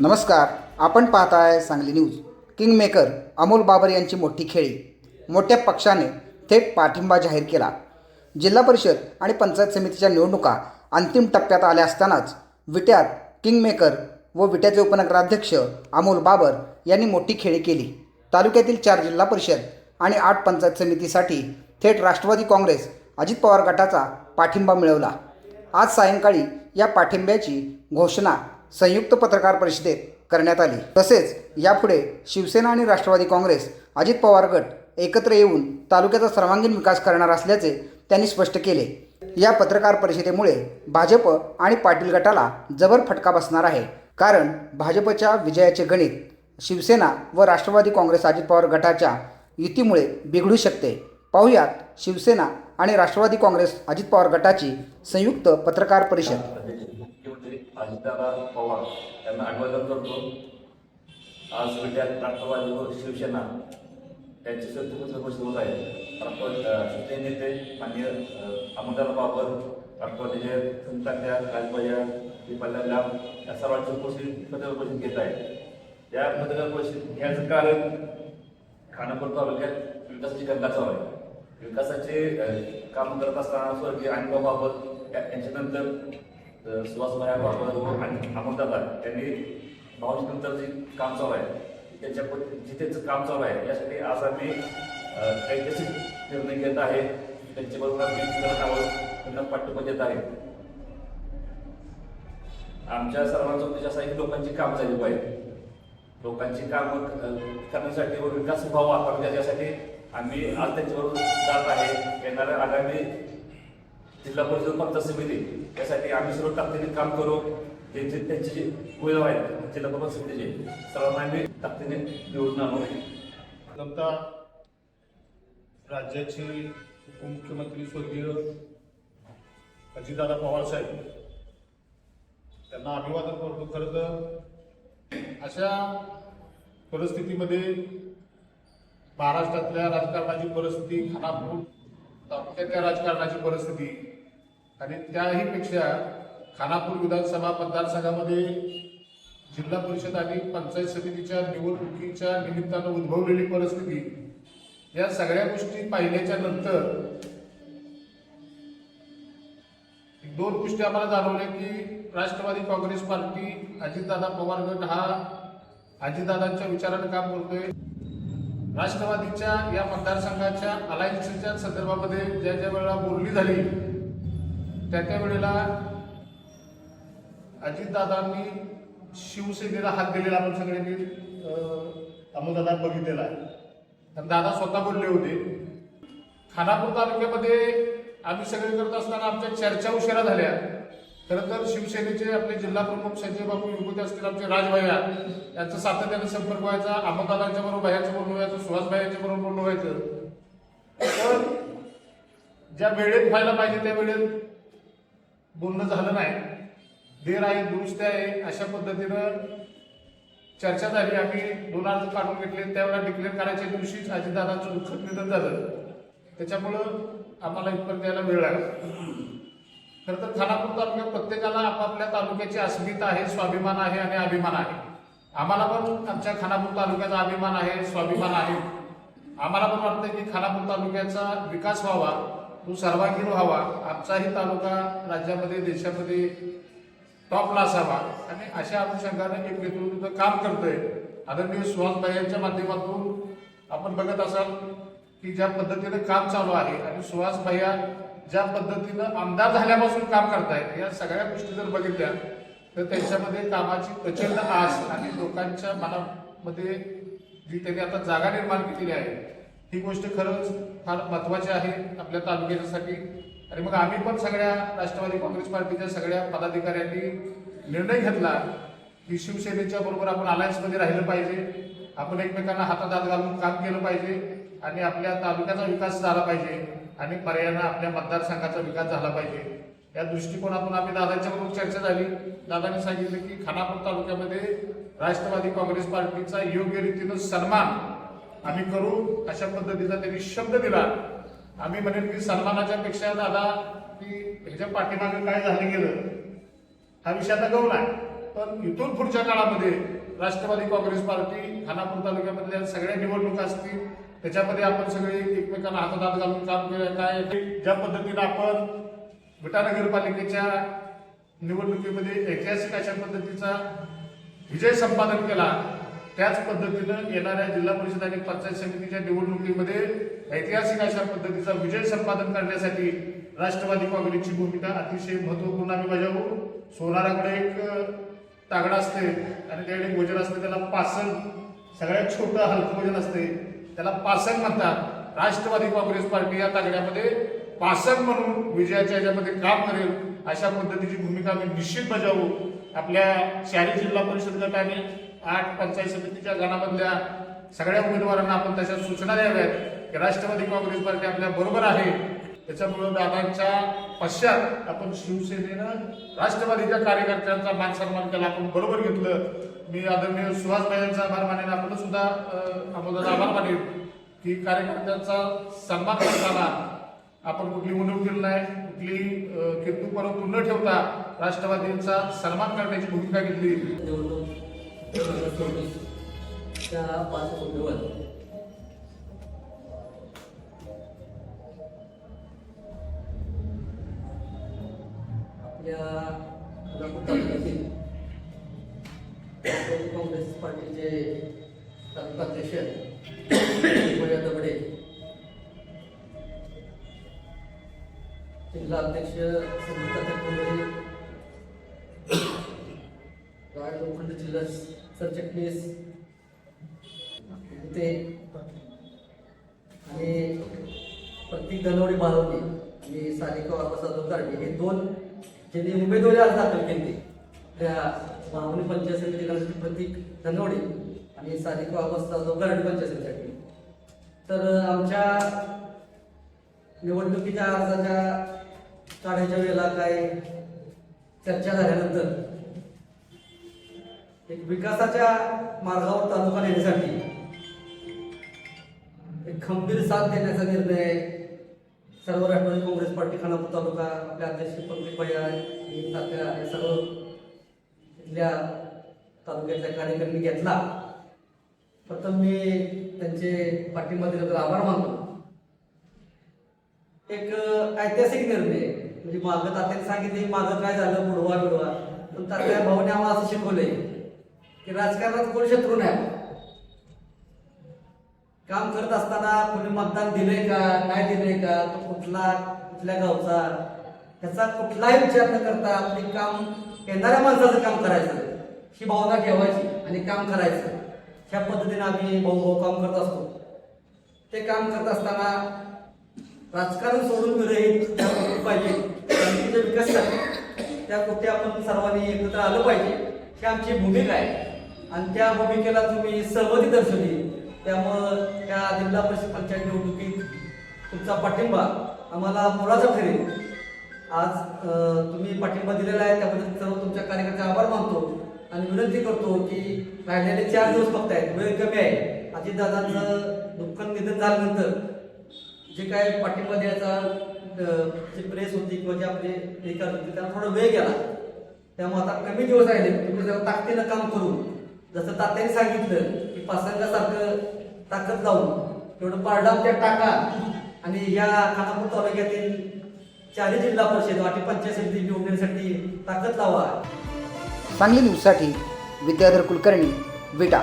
नमस्कार, आपण पाहताय सांगली न्यूज. किंगमेकर अमोल बाबर यांची मोठी खेळी. मोठ्या पक्षाने थेट पाठिंबा जाहीर केला. जिल्हा परिषद आणि पंचायत समितीच्या निवडणुका अंतिम टप्प्यात आल्या असतानाच विट्यात किंगमेकर व विट्याचे उपनगराध्यक्ष अमोल बाबर यांनी मोठी खेळी केली. तालुक्यातील 4 जिल्हा परिषद आणि 8 पंचायत समितीसाठी थेट राष्ट्रवादी काँग्रेस अजित पवार गटाचा पाठिंबा मिळवला. आज सायंकाळी या पाठिंब्याची घोषणा संयुक्त पत्रकार परिषदेत करण्यात आली. तसेच यापुढे शिवसेना आणि राष्ट्रवादी काँग्रेस अजित पवार गट एकत्र येऊन तालुक्याचा सर्वांगीण विकास करणार असल्याचे त्यांनी स्पष्ट केले. या पत्रकार परिषदेमुळे भाजप आणि पाटील गटाला जबर फटका बसणार आहे. कारण भाजपच्या विजयाचे गणित शिवसेना व राष्ट्रवादी काँग्रेस अजित पवार गटाच्या युतीमुळे बिघडू शकते. पाहुयात शिवसेना आणि राष्ट्रवादी काँग्रेस अजित पवार गटाची संयुक्त पत्रकार परिषद. अजितदादा पवार यांना अभिवादन करतो. आज विट्यात राष्ट्रवादी व शिवसेना यांची संयुक्त परिषद होत आहे. शिवसेने नेते माननीय अमोलदादा बाबर, राष्ट्रवादीचे संतात्या राजभैया पल्ला या सर्वांची पत्रकार परिषद घेत आहे. या पत्रकार परिषद घ्यायचं कारण खानापूर तालुक्यात विकासाची गंगा चालू आहे. विकासाचे काम करत असताना स्वर्गीय अनिल बाबर यांच्यानंतर सुहासभाई बाबर आणि अमोलदादा यांनी भाऊजीनंतर जे काम चालू आहे त्यांच्या जिथेचं काम चालू आहे यासाठी आज आम्ही ऐतिहासिक निर्णय घेत आहे. त्यांच्याबरोबर त्यांना पाठिंबा देत आहे. आमच्या सर्वांचा उद्देश असा आहे की लोकांची काम झाली पाहिजे. लोकांची कामं करण्यासाठी व विकास व्हावा त्याच्यासाठी आम्ही आज त्यांच्याबरोबर जात आहे. येणाऱ्या आगामी जिल्हा परिषद पंचायत समिती यासाठी आम्ही सर्व ताकदीने काम करू. त्यांची जी उमेदवार आहेत जिल्हा पंचायत समितीचे सर्वांना आम्ही ताकदीने निवडून आणू. जनता राज्याचे उपमुख्यमंत्री स्वर्गीय अजितदादा पवार साहेब त्यांना अभिवादन करतो. खरं तर अशा परिस्थितीमध्ये महाराष्ट्रातल्या राजकारणाची परिस्थिती, खानापूर तालुक्यातल्या राजकारणाची परिस्थिती आणि त्याहीपेक्षा खानापूर विधानसभा मतदारसंघामध्ये जिल्हा परिषद आणि पंचायत समितीच्या निवडणुकीच्या निमित्तानं उद्भवलेली परिस्थिती, या सगळ्या गोष्टी पाहिल्याच्या नंतर 2 गोष्टी आम्हाला जाणवल्या की राष्ट्रवादी काँग्रेस पार्टी अजितदादा पवार गट हा अजितदादांच्या विचाराने काम करतोय. राष्ट्रवादीच्या या मतदारसंघाच्या अलायन्सच्या संदर्भामध्ये ज्या ज्या वेळेला बोलणी झाली त्या वेळेला अजितदादांनी शिवसेनेला हात दिलेला आपण सगळ्यांनी अमोलदादा बघितलेला आहे. दादा स्वतः बोलले होते. खानापूर तालुक्यामध्ये आम्ही सगळे करत असताना आमच्या चर्चा उशिरा झाल्या. खरं तर शिवसेनेचे आपले जिल्हा प्रमुख संजय बाबू विभूती असतील, आमचे राजभैया यांचा सातत्याने संपर्क व्हायचा. अमोलदादांच्या बरोबर भैयाचं बोलणं व्हायचं, सुहासभाईंच्या बरोबर बोलणं व्हायचं. तर ज्या वेळेत व्हायला पाहिजे त्या वेळेत बोलणं झालं नाही. देर आहे दुरुस्त आहे अशा पद्धतीनं चर्चा झाली. आम्ही 2 अर्ज काढून घेतले. त्यावेळेला डिक्लेअर करायच्या दिवशीच अजितदादांचं दुःखद निधन झालं. त्याच्यामुळं आम्हाला इथपर्यंत यायला वेळ लागला. खरं तर खानापूर तालुक्यात प्रत्येकाला आपापल्या तालुक्याची अस्मिता आहे, स्वाभिमान आहे आणि अभिमान आहे. आम्हाला पण आमच्या खानापूर तालुक्याचा अभिमान आहे, स्वाभिमान आहे. आम्हाला पण वाटतं की खानापूर तालुक्याचा विकास व्हावा, तो सर्वांगीण व्हावा, आमचाही तालुका राज्यामध्ये देशामध्ये टॉपला असावा. आणि अशा अनुषंगाने एक नेतृत्व काम करतोय. आदरणीय सुहासभाई यांच्या माध्यमातून आपण बघत असाल की ज्या पद्धतीनं काम चालू आहे आणि सुहासभाईया ज्या पद्धतीनं आमदार झाल्यापासून काम करतायत, या सगळ्या गोष्टी जर बघितल्या तर त्यांच्यामध्ये कामाची प्रचंड आस आणि लोकांच्या मनामध्ये जी त्यांनी आता जागा निर्माण केलेली आहे ही गोष्ट खरंच फार महत्त्वाची आहे आपल्या तालुक्यासाठी. आणि मग आम्ही पण सगळ्या राष्ट्रवादी काँग्रेस पार्टीच्या सगळ्या पदाधिकाऱ्यांनी निर्णय घेतला की शिवसेनेच्या बरोबर आपण अलायन्समध्ये राहिलं पाहिजे. आपण एकमेकांना हातात हात घालून काम केलं पाहिजे आणि आपल्या तालुक्याचा विकास झाला पाहिजे आणि पर्यायानं आपल्या मतदारसंघाचा विकास झाला पाहिजे. या दृष्टिकोनातून आम्ही दादांच्या बरोबर चर्चा झाली. दादांनी सांगितलं की खानापूर तालुक्यामध्ये राष्ट्रवादी काँग्रेस पार्टीचा योग्य रीतीनं सन्मान आम्ही करू अशा पद्धतीचा त्यांनी शब्द दिला. आम्ही म्हणेल की सन्मानाच्या पेक्षा दादा की ह्याच्या पाठीमागे काय झालं गेलं हा विषय आता गौण आहे. पण इथून पुढच्या काळामध्ये राष्ट्रवादी काँग्रेस पार्टी खानापूर तालुक्यामधल्या सगळ्या निवडणुका असतील त्याच्यामध्ये आपण सगळे एकमेकांना हातात घालून काम केलं. काय ज्या पद्धतीनं आपण विटा नगरपालिकेच्या निवडणुकीमध्ये ऐतिहासिक अशा पद्धतीचा विजय संपादन केला, त्याच पद्धतीनं येणाऱ्या जिल्हा परिषद आणि पंचायत समितीच्या निवडणुकीमध्ये ऐतिहासिक अशा पद्धतीचा विजय संपादन करण्यासाठी राष्ट्रवादी काँग्रेसची भूमिका अतिशय महत्त्वपूर्ण आम्ही बजावू. सोनाराकडे एक तागडा असते आणि त्याकडे एक वजन असते, त्याला पासंग, सगळ्यात छोटं हलकं वजन असते, त्याला पासंग म्हणतात. राष्ट्रवादी काँग्रेस पार्टी या तागड्यामध्ये पासंग म्हणून विजयाच्या याच्यामध्ये काम करेल अशा पद्धतीची भूमिका आम्ही निश्चित बजावू. आपल्या शहरी जिल्हा परिषद गटाने 8 पंचायत समितीच्या गणामधल्या सगळ्या उमेदवारांना आपण तशा सूचना द्याव्यात की राष्ट्रवादी काँग्रेस पार्टी आपल्या बरोबर आहे. त्याच्यामुळं दादांच्या पश्चात आपण शिवसेनेनं राष्ट्रवादीच्या कार्यकर्त्यांचा मान सन्मान केला, आपण बरोबर घेतलं. मी आदरणीय सुहासभाईंचा आभार मानेन, आपण सुद्धा अमोलदादा आभार मानेन की कार्यकर्त्यांचा सन्मान करताना आपण कुठली उणीव केली नाही, कुठली किंतु परंतु न ठेवता राष्ट्रवादींचा सन्मान करण्याची भूमिका घेतली. त्या पार्श्वभूमीवर आपल्या कोल्हापूर तालुक्यातील काँग्रेस पार्टीचे तालुकाध्यक्ष विजया दबडे, जिल्हा अध्यक्ष संगीता तटकरे, लोखंड जिल्हा सरचिटणीस ते आणि प्रतीक गणवडी बालवणे आणि सारिका बाबासाहेब गाडगे हे 2 ज्यांनी उमेदवारी आज दाखल केली त्या महामनी पंचायत समिती प्रतीक गणवडी आणि सारिका बाबासाहेब गाडगे पंचायत समितीसाठी. तर आमच्या निवडणुकीच्या अर्जाच्या काढायच्या वेळेला काय चर्चा झाल्यानंतर एक विकासाच्या मार्गावर तालुका नेण्यासाठी एक खंबीर साथ देण्याचा निर्णय सर्व राष्ट्रवादी काँग्रेस पार्टी खानापूर तालुका, आपले अध्यक्ष पंकज भैया आणि तात्या हे सर्व इथल्या तालुक्यातल्या कार्यकर्त्यांनी घेतला. प्रथम मी त्यांचे पाठिंबा दिल्याबद्दल आभार मानतो. एक ऐतिहासिक निर्णय, म्हणजे मागं तात्याने सांगितले मागं काय झालं बुडवा, पण तात्या भाऊने आम्हाला असं शिकवलंय की राजकारणात कोण शत्रू नाही. काम करत असताना कोणी मतदान दिलंय का नाही दिलंय का, तो कुठल्या गावचा, त्याचा कुठलाही विचार न करता आपले काम येणाऱ्या माणसाचं काम करायचं ही भावना ठेवायची आणि काम करायचं. ह्या पद्धतीने आम्ही भाऊ काम करत असतो. ते काम करत असताना राजकारण सोडून विरहित त्या गोष्टी पाहिजे, विकासासाठी त्या गोष्टी आपण सर्वांनी एकत्र आलं पाहिजे, ही आमची भूमिका आहे. आणि त्या भूमिकेला तुम्ही सहमती दर्शवली, त्यामुळं त्या जिल्हा परिषद पंचायत निवडणुकीत तुमचा पाठिंबा आम्हाला मोलाचा ठरेल. आज तुम्ही पाठिंबा दिलेला आहे त्याबद्दल सर्व तुमच्या कार्यकर्त्यांचे आभार मानतो आणि विनंती करतो की राहिलेले 4 दिवस फक्त आहेत, वेळ कमी आहे. अजितदादांचं दुःखद निधन झाल्यानंतर जे काय पाठिंबा द्यायचा जी प्रेस होती किंवा जे आपले एकाच होते त्यांना थोडा वेळ गेला, त्यामुळे आता कमी दिवस राहिले. तुम्ही जरा ताकदीनं काम करून जसं तात्याने सांगितलं की पासंगासारखं ताकद लावून तेवढं पारडामच्या टाका आणि या खानापूर तालुक्यातील 4 जिल्हा परिषद आणि पंचायत समिती निवडण्यासाठी ताकद लावा. सांगली न्यूजसाठी विद्याधर कुलकर्णी, विटा.